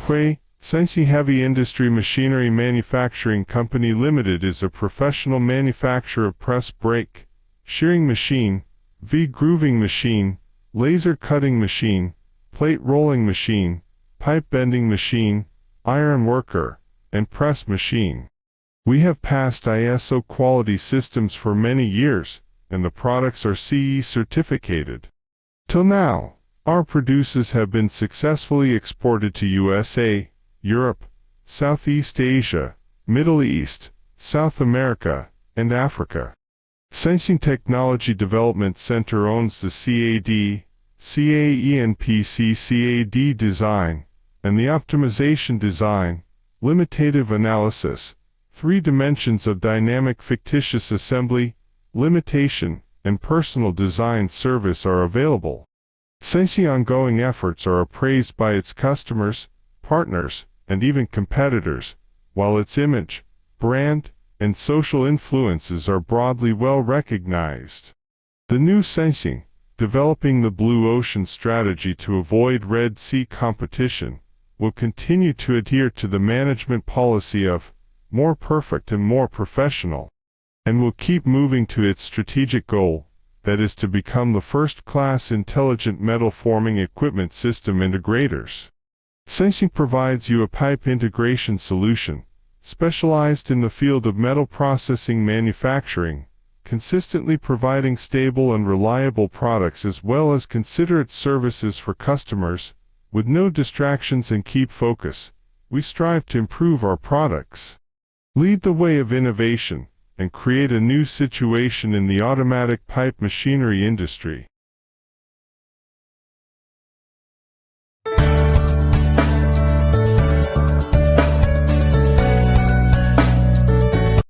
Anhui, Sanxin Heavy Industry Machinery Manufacturing Company Limited is a professional manufacturer of press brake, shearing machine, V-grooving machine, laser cutting machine, plate rolling machine, pipe bending machine, iron worker, and press machine. We have passed ISO quality systems for many years, and the products are CE certificated. Till now, our producers have been successfully exported to USA, Europe, Southeast Asia, Middle East, South America, and Africa. Sanxin Technology Development Center owns the CAD, CAENPC CAD design, and the optimization design, limitative analysis, 3 dimensions of dynamic fictitious assembly, limitation, and personal design service are available. Sanxin's ongoing efforts are appraised by its customers, partners, and even competitors, while its image, brand, and social influences are broadly well recognized. The new Sanxin, developing the Blue Ocean strategy to avoid Red Sea competition, will continue to adhere to the management policy of more perfect and more professional, and will keep moving to its strategic goal, that is to become the first-class intelligent metal forming equipment system integrators. Sanxin provides you a pipe integration solution, specialized in the field of metal processing manufacturing, consistently providing stable and reliable products as well as considerate services for customers. With no distractions and keep focus, we strive to improve our products, lead the way of innovation, and create a new situation in the automatic pipe machinery industry.